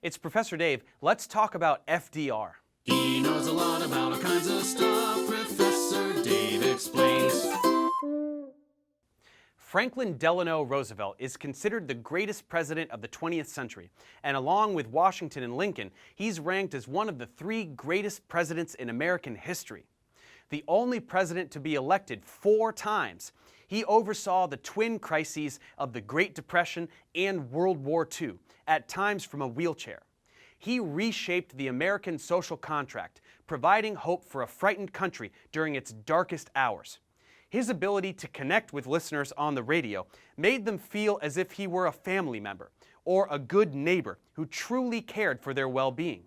It's Professor Dave. Let's talk about FDR. He knows a lot about all kinds of stuff. Professor Dave explains. Franklin Delano Roosevelt is considered the greatest president of the 20th century, and along with Washington and Lincoln, he's ranked as one of the three greatest presidents in American history. The only president to be elected 4 times, he oversaw the twin crises of the Great Depression and World War II, at times from a wheelchair. He reshaped the American social contract, providing hope for a frightened country during its darkest hours. His ability to connect with listeners on the radio made them feel as if he were a family member or a good neighbor who truly cared for their well-being.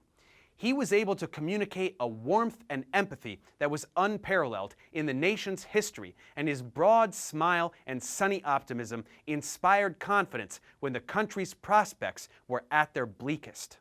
He was able to communicate a warmth and empathy that was unparalleled in the nation's history, and his broad smile and sunny optimism inspired confidence when the country's prospects were at their bleakest.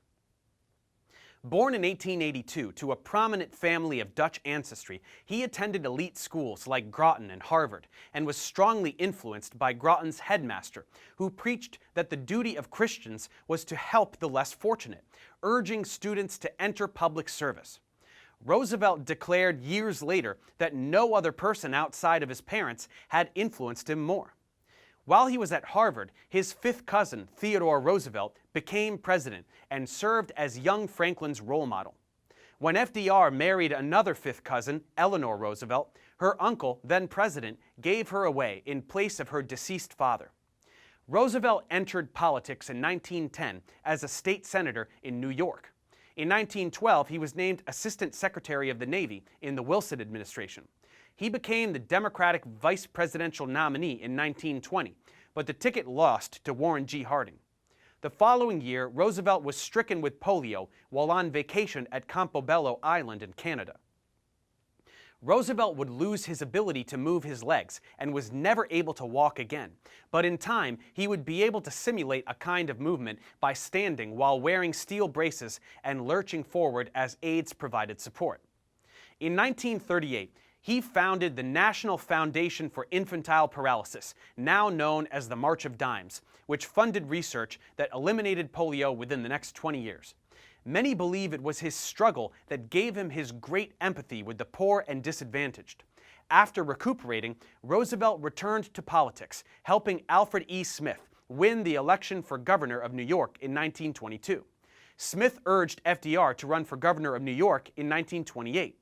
Born in 1882 to a prominent family of Dutch ancestry, he attended elite schools like Groton and Harvard, and was strongly influenced by Groton's headmaster, who preached that the duty of Christians was to help the less fortunate, urging students to enter public service. Roosevelt declared years later that no other person outside of his parents had influenced him more. While he was at Harvard, his 5th cousin, Theodore Roosevelt, became president and served as young Franklin's role model. When FDR married another 5th cousin, Eleanor Roosevelt, her uncle, then president, gave her away in place of her deceased father. Roosevelt entered politics in 1910 as a state senator in New York. In 1912, he was named Assistant Secretary of the Navy in the Wilson administration. He became the Democratic vice presidential nominee in 1920, but the ticket lost to Warren G. Harding. The following year, Roosevelt was stricken with polio while on vacation at Campobello Island in Canada. Roosevelt would lose his ability to move his legs and was never able to walk again, but in time he would be able to simulate a kind of movement by standing while wearing steel braces and lurching forward as aides provided support. In 1938, he founded the National Foundation for Infantile Paralysis, now known as the March of Dimes, which funded research that eliminated polio within the next 20 years. Many believe it was his struggle that gave him his great empathy with the poor and disadvantaged. After recuperating, Roosevelt returned to politics, helping Alfred E. Smith win the election for governor of New York in 1922. Smith urged FDR to run for governor of New York in 1928.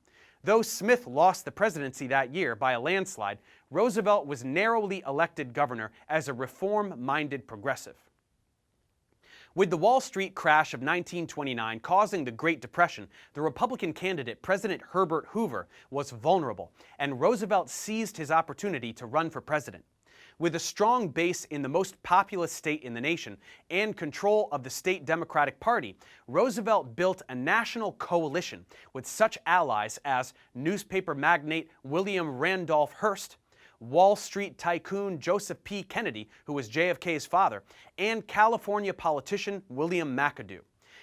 Though Smith lost the presidency that year by a landslide, Roosevelt was narrowly elected governor as a reform-minded progressive. With the Wall Street crash of 1929 causing the Great Depression, the Republican candidate President Herbert Hoover was vulnerable, and Roosevelt seized his opportunity to run for president. With a strong base in the most populous state in the nation and control of the state Democratic Party, Roosevelt built a national coalition with such allies as newspaper magnate William Randolph Hearst, Wall Street tycoon Joseph P. Kennedy, who was JFK's father, and California politician William McAdoo.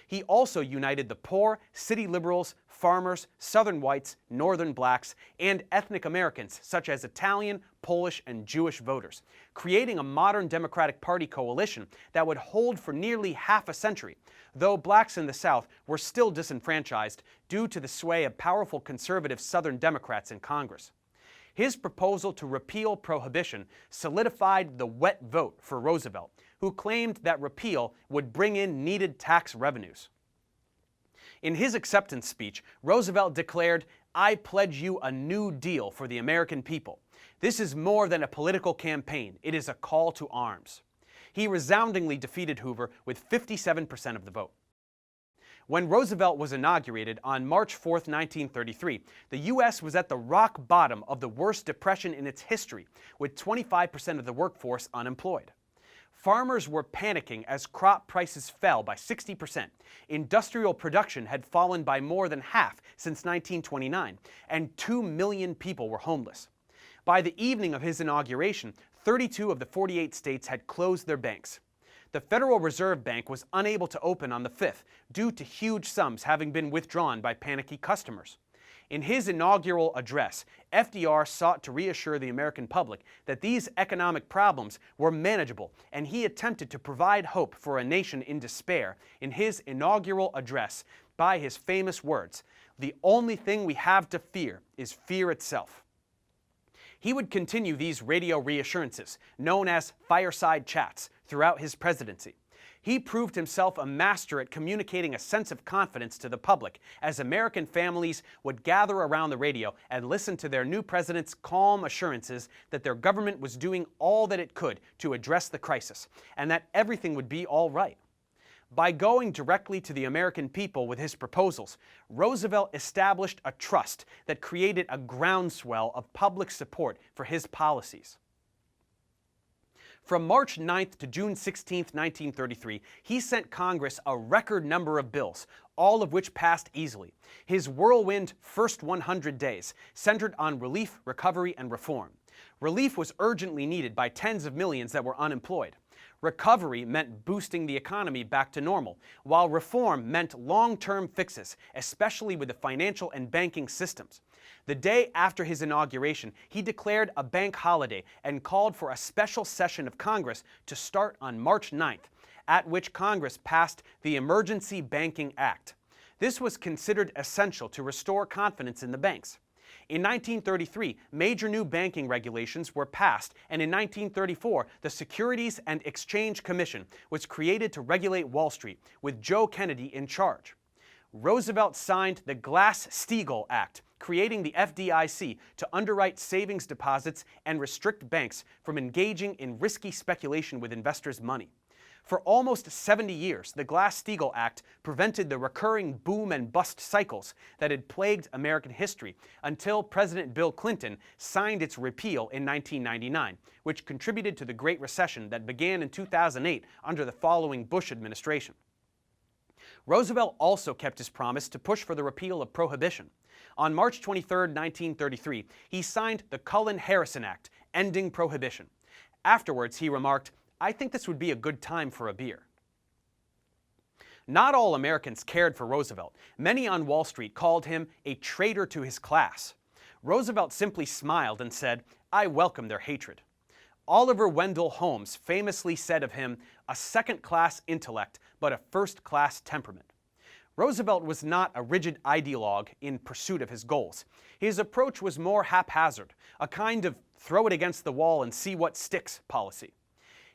He also united the poor, city liberals, farmers, Southern whites, Northern blacks, and ethnic Americans such as Italian, Polish, and Jewish voters, creating a modern Democratic Party coalition that would hold for nearly half a century, though blacks in the South were still disenfranchised due to the sway of powerful conservative Southern Democrats in Congress. His proposal to repeal prohibition solidified the wet vote for Roosevelt, who claimed that repeal would bring in needed tax revenues. In his acceptance speech, Roosevelt declared, "I pledge you a new deal for the American people. This is more than a political campaign. It is a call to arms." He resoundingly defeated Hoover with 57% of the vote. When Roosevelt was inaugurated on March 4, 1933, the U.S. was at the rock bottom of the worst depression in its history, with 25% of the workforce unemployed. Farmers were panicking as crop prices fell by 60%. Industrial production had fallen by more than half since 1929, and 2 million people were homeless. By the evening of his inauguration, 32 of the 48 states had closed their banks. The Federal Reserve Bank was unable to open on the 5th due to huge sums having been withdrawn by panicky customers. In his inaugural address, FDR sought to reassure the American public that these economic problems were manageable, and he attempted to provide hope for a nation in despair in his inaugural address by his famous words, "The only thing we have to fear is fear itself." He would continue these radio reassurances, known as fireside chats, throughout his presidency. He proved himself a master at communicating a sense of confidence to the public as American families would gather around the radio and listen to their new president's calm assurances that their government was doing all that it could to address the crisis, and that everything would be all right. By going directly to the American people with his proposals, Roosevelt established a trust that created a groundswell of public support for his policies. From March 9th to June 16, 1933, he sent Congress a record number of bills, all of which passed easily. His whirlwind first 100 days centered on relief, recovery, and reform. Relief was urgently needed by tens of millions that were unemployed. Recovery meant boosting the economy back to normal, while reform meant long-term fixes, especially with the financial and banking systems. The day after his inauguration, he declared a bank holiday and called for a special session of Congress to start on March 9th, at which Congress passed the Emergency Banking Act. This was considered essential to restore confidence in the banks. In 1933, major new banking regulations were passed, and in 1934, the Securities and Exchange Commission was created to regulate Wall Street, with Joe Kennedy in charge. Roosevelt signed the Glass-Steagall Act, creating the FDIC to underwrite savings deposits and restrict banks from engaging in risky speculation with investors' money. For almost 70 years, the Glass-Steagall Act prevented the recurring boom and bust cycles that had plagued American history until President Bill Clinton signed its repeal in 1999, which contributed to the Great Recession that began in 2008 under the following Bush administration. Roosevelt also kept his promise to push for the repeal of prohibition. On March 23, 1933, he signed the Cullen-Harrison Act, ending prohibition. Afterwards, he remarked, "I think this would be a good time for a beer." Not all Americans cared for Roosevelt. Many on Wall Street called him a traitor to his class. Roosevelt simply smiled and said, "I welcome their hatred." Oliver Wendell Holmes famously said of him, "A second-class intellect, but a first-class temperament." Roosevelt was not a rigid ideologue in pursuit of his goals. His approach was more haphazard, a kind of throw it against the wall and see what sticks policy.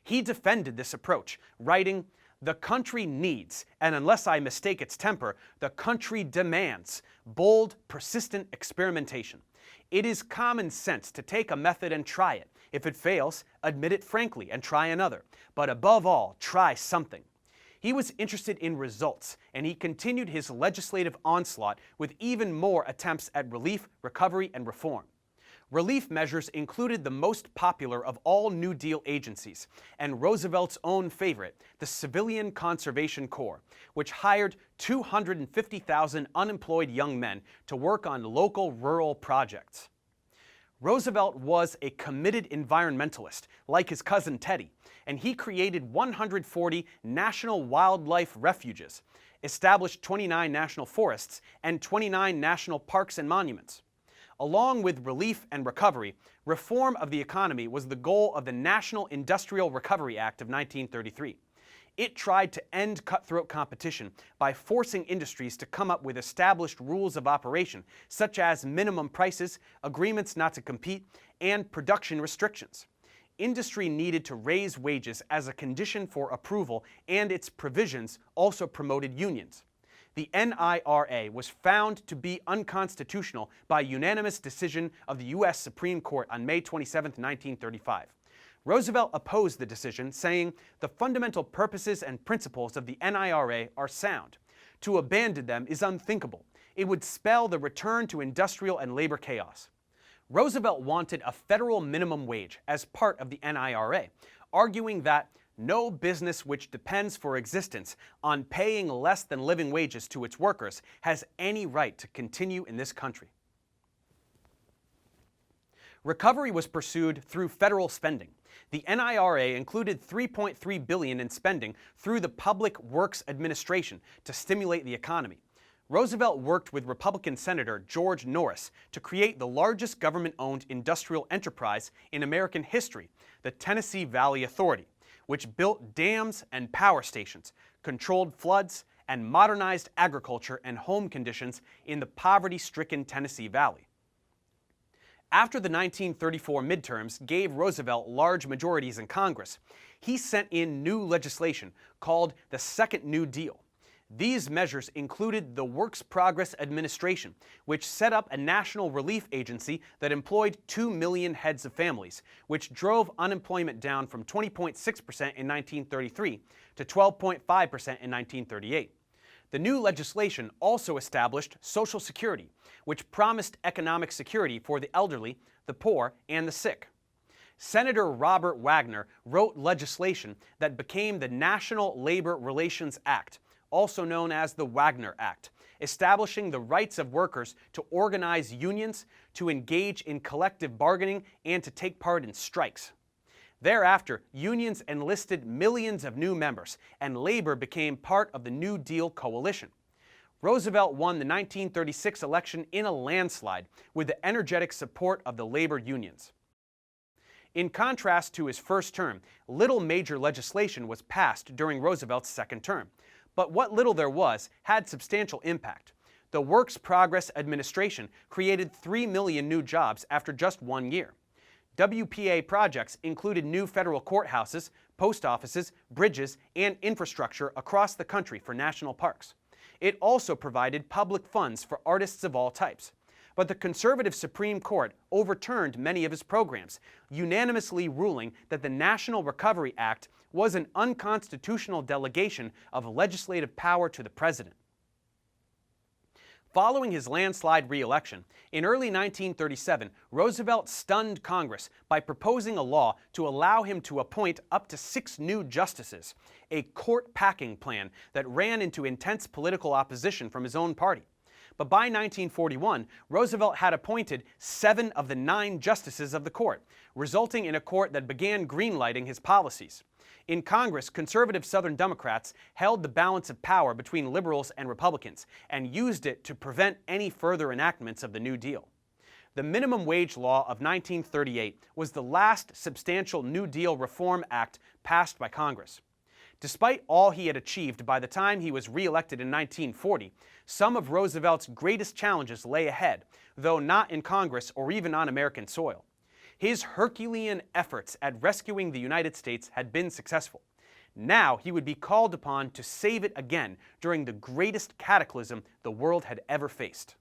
He defended this approach, writing, "The country needs, and unless I mistake its temper, the country demands, bold, persistent experimentation. It is common sense to take a method and try it. If it fails, admit it frankly and try another. But above all, try something." He was interested in results, and he continued his legislative onslaught with even more attempts at relief, recovery, and reform. Relief measures included the most popular of all New Deal agencies, and Roosevelt's own favorite, the Civilian Conservation Corps, which hired 250,000 unemployed young men to work on local rural projects. Roosevelt was a committed environmentalist, like his cousin Teddy, and he created 140 national wildlife refuges, established 29 national forests, and 29 national parks and monuments. Along with relief and recovery, reform of the economy was the goal of the National Industrial Recovery Act of 1933. It tried to end cutthroat competition by forcing industries to come up with established rules of operation, such as minimum prices, agreements not to compete, and production restrictions. Industry needed to raise wages as a condition for approval, and its provisions also promoted unions. The NIRA was found to be unconstitutional by unanimous decision of the U.S. Supreme Court on May 27, 1935. Roosevelt opposed the decision, saying, "The fundamental purposes and principles of the NIRA are sound. To abandon them is unthinkable. It would spell the return to industrial and labor chaos." Roosevelt wanted a federal minimum wage as part of the NIRA, arguing that no business which depends for existence on paying less than living wages to its workers has any right to continue in this country. Recovery was pursued through federal spending. The NIRA included $3.3 billion in spending through the Public Works Administration to stimulate the economy. Roosevelt worked with Republican Senator George Norris to create the largest government-owned industrial enterprise in American history, the Tennessee Valley Authority, which built dams and power stations, controlled floods, and modernized agriculture and home conditions in the poverty-stricken Tennessee Valley. After the 1934 midterms gave Roosevelt large majorities in Congress, he sent in new legislation called the Second New Deal. These measures included the Works Progress Administration, which set up a national relief agency that employed 2 million heads of families, which drove unemployment down from 20.6% in 1933 to 12.5% in 1938. The new legislation also established Social Security, which promised economic security for the elderly, the poor, and the sick. Senator Robert Wagner wrote legislation that became the National Labor Relations Act, also known as the Wagner Act, establishing the rights of workers to organize unions, to engage in collective bargaining, and to take part in strikes. Thereafter, unions enlisted millions of new members, and labor became part of the New Deal coalition. Roosevelt won the 1936 election in a landslide with the energetic support of the labor unions. In contrast to his first term, little major legislation was passed during Roosevelt's second term. But what little there was had substantial impact. The Works Progress Administration created 3 million new jobs after just 1 year. WPA projects included new federal courthouses, post offices, bridges, and infrastructure across the country for national parks. It also provided public funds for artists of all types. But the conservative Supreme Court overturned many of his programs, unanimously ruling that the National Recovery Act was an unconstitutional delegation of legislative power to the president. Following his landslide re-election, in early 1937, Roosevelt stunned Congress by proposing a law to allow him to appoint up to 6 new justices, a court-packing plan that ran into intense political opposition from his own party. But by 1941, Roosevelt had appointed 7 of the 9 justices of the court, resulting in a court that began greenlighting his policies. In Congress, conservative Southern Democrats held the balance of power between liberals and Republicans and used it to prevent any further enactments of the New Deal. The minimum wage law of 1938 was the last substantial New Deal reform act passed by Congress. Despite all he had achieved by the time he was re-elected in 1940, some of Roosevelt's greatest challenges lay ahead, though not in Congress or even on American soil. His Herculean efforts at rescuing the United States had been successful. Now he would be called upon to save it again during the greatest cataclysm the world had ever faced.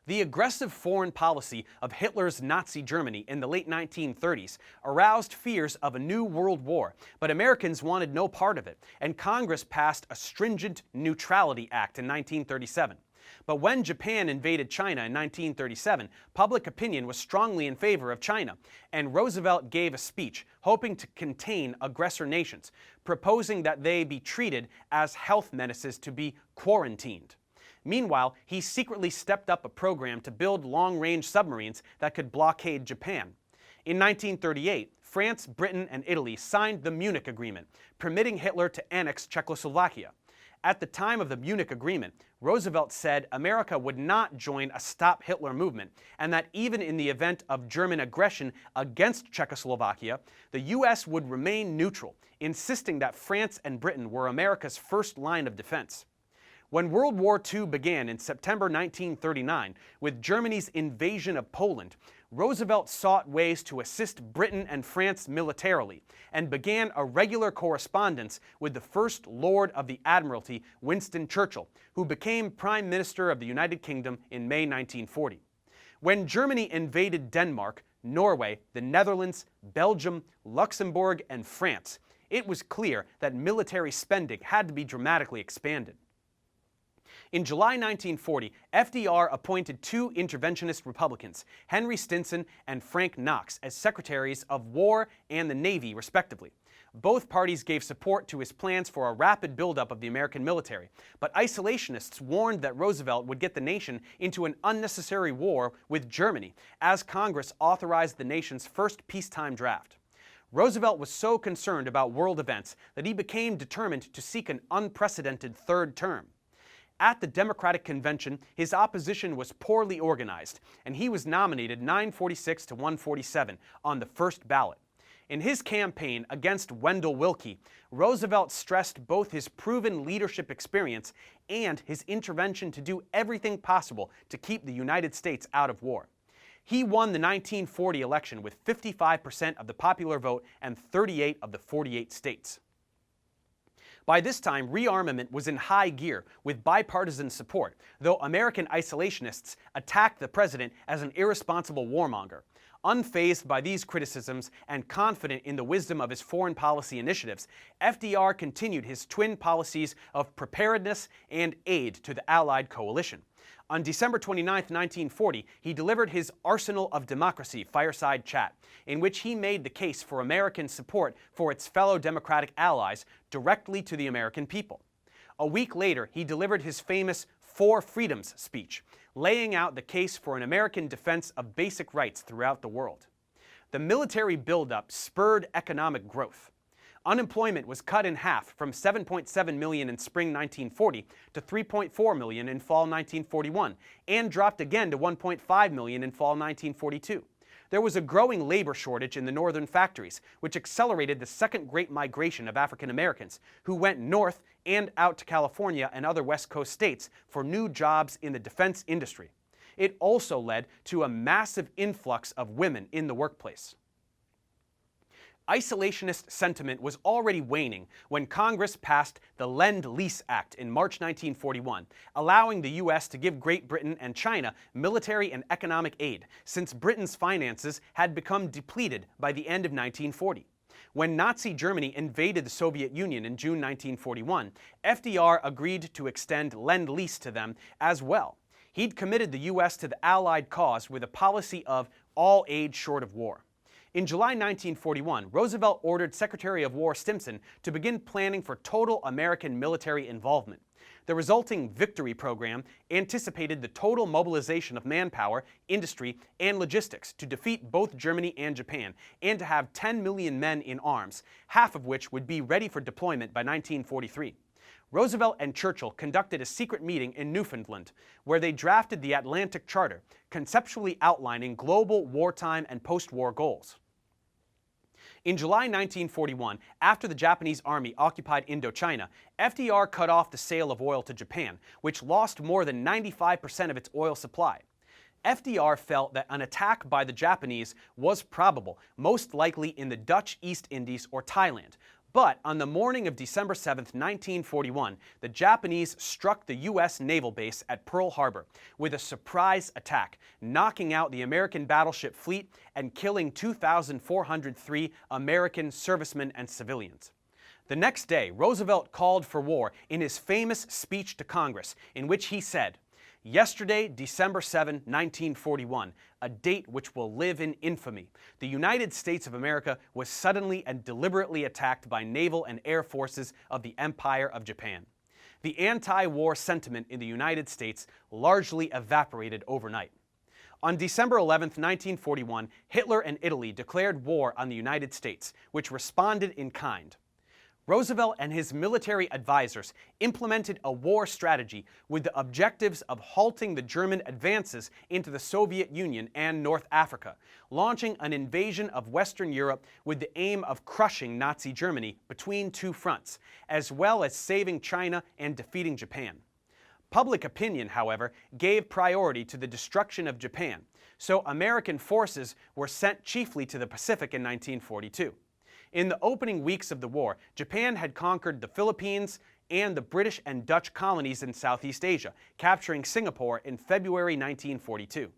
The aggressive foreign policy of Hitler's Nazi Germany in the late 1930s aroused fears of a new world war, but Americans wanted no part of it, and Congress passed a stringent Neutrality Act in 1937. But when Japan invaded China in 1937, public opinion was strongly in favor of China, and Roosevelt gave a speech hoping to contain aggressor nations, proposing that they be treated as health menaces to be quarantined. Meanwhile, he secretly stepped up a program to build long-range submarines that could blockade Japan. In 1938, France, Britain, and Italy signed the Munich Agreement, permitting Hitler to annex Czechoslovakia. At the time of the Munich Agreement, Roosevelt said America would not join a Stop Hitler movement, and that even in the event of German aggression against Czechoslovakia, the U.S. would remain neutral, insisting that France and Britain were America's first line of defense. When World War II began in September 1939, with Germany's invasion of Poland, Roosevelt sought ways to assist Britain and France militarily, and began a regular correspondence with the First Lord of the Admiralty, Winston Churchill, who became Prime Minister of the United Kingdom in May 1940. When Germany invaded Denmark, Norway, the Netherlands, Belgium, Luxembourg, and France, it was clear that military spending had to be dramatically expanded. In July 1940, FDR appointed 2 interventionist Republicans, Henry Stinson and Frank Knox, as Secretaries of War and the Navy, respectively. Both parties gave support to his plans for a rapid buildup of the American military, but isolationists warned that Roosevelt would get the nation into an unnecessary war with Germany, as Congress authorized the nation's first peacetime draft. Roosevelt was so concerned about world events that he became determined to seek an unprecedented third term. At the Democratic Convention, his opposition was poorly organized, and he was nominated 946 to 147 on the first ballot. In his campaign against Wendell Willkie, Roosevelt stressed both his proven leadership experience and his intervention to do everything possible to keep the United States out of war. He won the 1940 election with 55% of the popular vote and 38 of the 48 states. By this time, rearmament was in high gear with bipartisan support, though American isolationists attacked the president as an irresponsible warmonger. Unfazed by these criticisms and confident in the wisdom of his foreign policy initiatives, FDR continued his twin policies of preparedness and aid to the Allied coalition. On December 29, 1940, he delivered his Arsenal of Democracy fireside chat, in which he made the case for American support for its fellow Democratic allies directly to the American people. A week later, he delivered his famous Four Freedoms speech, laying out the case for an American defense of basic rights throughout the world. The military buildup spurred economic growth. Unemployment was cut in half from 7.7 million in spring 1940 to 3.4 million in fall 1941, and dropped again to 1.5 million in fall 1942. There was a growing labor shortage in the northern factories, which accelerated the second Great Migration of African Americans, who went north and out to California and other West Coast states for new jobs in the defense industry. It also led to a massive influx of women in the workplace. Isolationist sentiment was already waning when Congress passed the Lend-Lease Act in March 1941, allowing the U.S. to give Great Britain and China military and economic aid, since Britain's finances had become depleted by the end of 1940. When Nazi Germany invaded the Soviet Union in June 1941, FDR agreed to extend Lend-Lease to them as well. He'd committed the U.S. to the Allied cause with a policy of all aid short of war. In July 1941, Roosevelt ordered Secretary of War Stimson to begin planning for total American military involvement. The resulting Victory program anticipated the total mobilization of manpower, industry, and logistics to defeat both Germany and Japan, and to have 10 million men in arms, half of which would be ready for deployment by 1943. Roosevelt and Churchill conducted a secret meeting in Newfoundland, where they drafted the Atlantic Charter, conceptually outlining global wartime and post-war goals. In July 1941, after the Japanese army occupied Indochina, FDR cut off the sale of oil to Japan, which lost more than 95% of its oil supply. FDR felt that an attack by the Japanese was probable, most likely in the Dutch East Indies or Thailand. But on the morning of December 7, 1941, the Japanese struck the U.S. naval base at Pearl Harbor with a surprise attack, knocking out the American battleship fleet and killing 2,403 American servicemen and civilians. The next day, Roosevelt called for war in his famous speech to Congress, in which he said, "Yesterday, December 7, 1941, a date which will live in infamy, the United States of America was suddenly and deliberately attacked by naval and air forces of the Empire of Japan." The anti-war sentiment in the United States largely evaporated overnight. On December 11, 1941, Hitler and Italy declared war on the United States, which responded in kind. Roosevelt and his military advisors implemented a war strategy with the objectives of halting the German advances into the Soviet Union and North Africa, launching an invasion of Western Europe with the aim of crushing Nazi Germany between two fronts, as well as saving China and defeating Japan. Public opinion, however, gave priority to the destruction of Japan, so American forces were sent chiefly to the Pacific in 1942. In the opening weeks of the war, Japan had conquered the Philippines and the British and Dutch colonies in Southeast Asia, capturing Singapore in February 1942.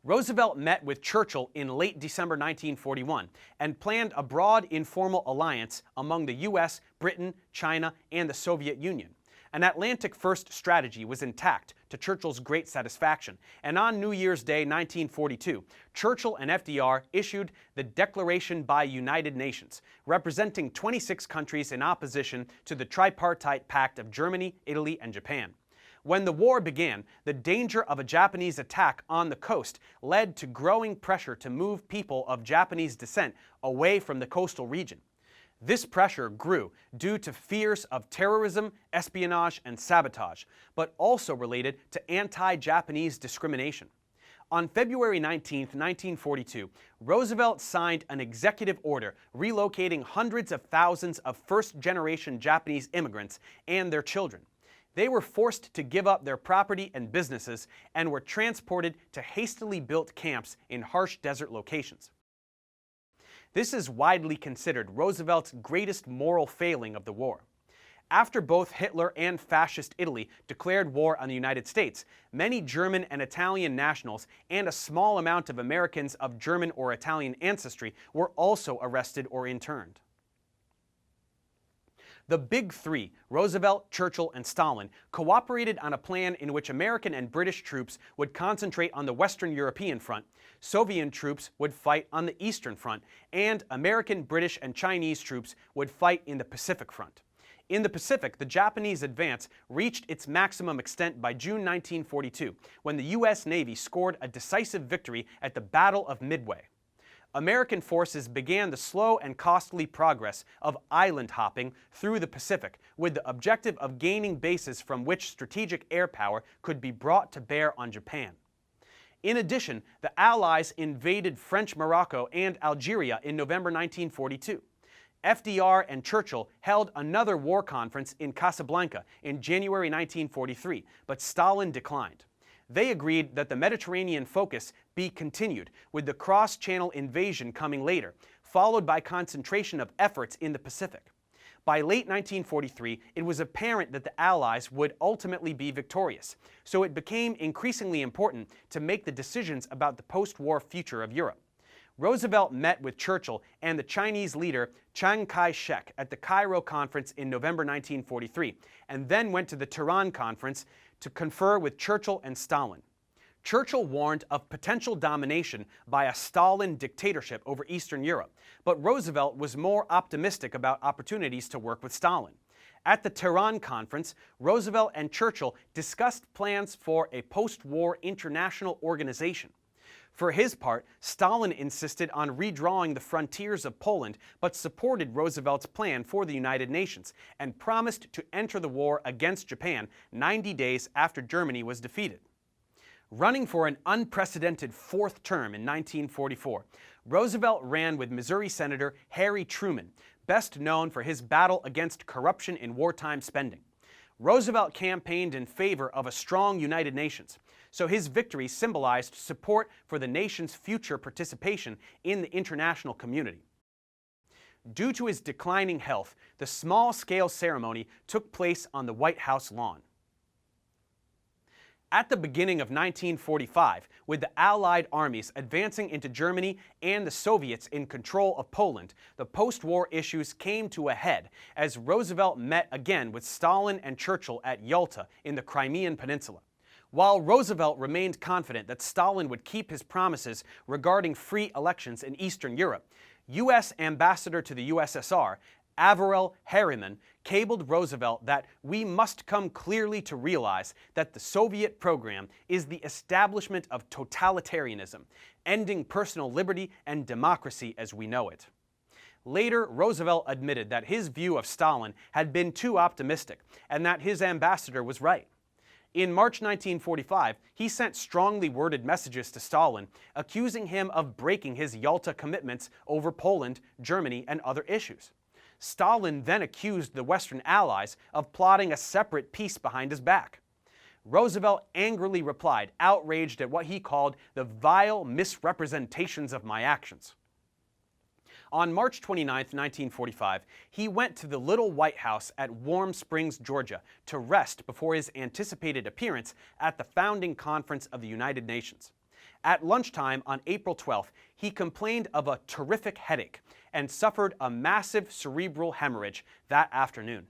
Roosevelt met with Churchill in late December 1941 and planned a broad informal alliance among the U.S., Britain, China, and the Soviet Union. An Atlantic-first strategy was intact, to Churchill's great satisfaction, and on New Year's Day 1942, Churchill and FDR issued the Declaration by United Nations, representing 26 countries in opposition to the tripartite pact of Germany, Italy, and Japan. When the war began, the danger of a Japanese attack on the coast led to growing pressure to move people of Japanese descent away from the coastal region. This pressure grew due to fears of terrorism, espionage, and sabotage, but also related to anti-Japanese discrimination. On February 19, 1942, Roosevelt signed an executive order relocating hundreds of thousands of first-generation Japanese immigrants and their children. They were forced to give up their property and businesses and were transported to hastily built camps in harsh desert locations. This is widely considered Roosevelt's greatest moral failing of the war. After both Hitler and Fascist Italy declared war on the United States, many German and Italian nationals and a small amount of Americans of German or Italian ancestry were also arrested or interned. The Big Three, Roosevelt, Churchill, and Stalin, cooperated on a plan in which American and British troops would concentrate on the Western European front, Soviet troops would fight on the Eastern front, and American, British, and Chinese troops would fight in the Pacific front. In the Pacific, the Japanese advance reached its maximum extent by June 1942, when the U.S. Navy scored a decisive victory at the Battle of Midway. American forces began the slow and costly progress of island hopping through the Pacific, with the objective of gaining bases from which strategic air power could be brought to bear on Japan. In addition, the Allies invaded French Morocco and Algeria in November 1942. FDR and Churchill held another war conference in Casablanca in January 1943, but Stalin declined. They agreed that the Mediterranean focus be continued, with the cross-channel invasion coming later, followed by concentration of efforts in the Pacific. By late 1943, it was apparent that the Allies would ultimately be victorious, so it became increasingly important to make the decisions about the post-war future of Europe. Roosevelt met with Churchill and the Chinese leader Chiang Kai-shek at the Cairo Conference in November 1943, and then went to the Tehran Conference to confer with Churchill and Stalin. Churchill warned of potential domination by a Stalin dictatorship over Eastern Europe, but Roosevelt was more optimistic about opportunities to work with Stalin. At the Tehran Conference, Roosevelt and Churchill discussed plans for a post-war international organization. For his part, Stalin insisted on redrawing the frontiers of Poland, but supported Roosevelt's plan for the United Nations and promised to enter the war against Japan 90 days after Germany was defeated. Running for an unprecedented fourth term in 1944, Roosevelt ran with Missouri Senator Harry Truman, best known for his battle against corruption in wartime spending. Roosevelt campaigned in favor of a strong United Nations, so his victory symbolized support for the nation's future participation in the international community. Due to his declining health, the small-scale ceremony took place on the White House lawn. At the beginning of 1945, with the Allied armies advancing into Germany and the Soviets in control of Poland, the post-war issues came to a head as Roosevelt met again with Stalin and Churchill at Yalta in the Crimean Peninsula. While Roosevelt remained confident that Stalin would keep his promises regarding free elections in Eastern Europe, U.S. Ambassador to the USSR, Averell Harriman, cabled Roosevelt that we must come clearly to realize that the Soviet program is the establishment of totalitarianism, ending personal liberty and democracy as we know it. Later, Roosevelt admitted that his view of Stalin had been too optimistic and that his ambassador was right. In March 1945, he sent strongly worded messages to Stalin, accusing him of breaking his Yalta commitments over Poland, Germany, and other issues. Stalin then accused the Western Allies of plotting a separate peace behind his back. Roosevelt angrily replied, outraged at what he called the vile misrepresentations of my actions. On March 29, 1945, he went to the Little White House at Warm Springs, Georgia, to rest before his anticipated appearance at the founding conference of the United Nations. At lunchtime on April 12th, he complained of a terrific headache and suffered a massive cerebral hemorrhage that afternoon.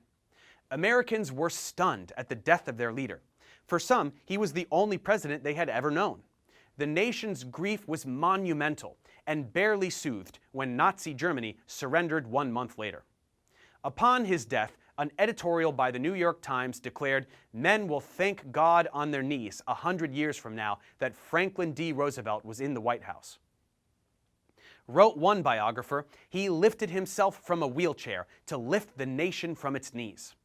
Americans were stunned at the death of their leader. For some, he was the only president they had ever known. The nation's grief was monumental and barely soothed when Nazi Germany surrendered 1 month later. Upon his death, an editorial by the New York Times declared, "Men will thank God on their knees 100 years from now that Franklin D. Roosevelt was in the White House." Wrote one biographer, he lifted himself from a wheelchair to lift the nation from its knees.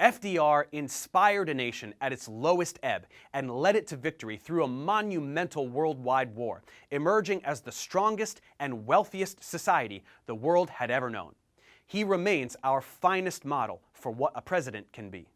FDR inspired a nation at its lowest ebb and led it to victory through a monumental worldwide war, emerging as the strongest and wealthiest society the world had ever known. He remains our finest model for what a president can be.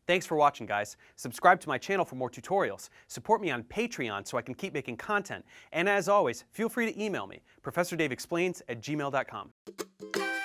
Thanks for watching, guys. Subscribe to my channel for more tutorials. Support me on Patreon so I can keep making content. And as always, feel free to email me, ProfessorDaveExplains@gmail.com.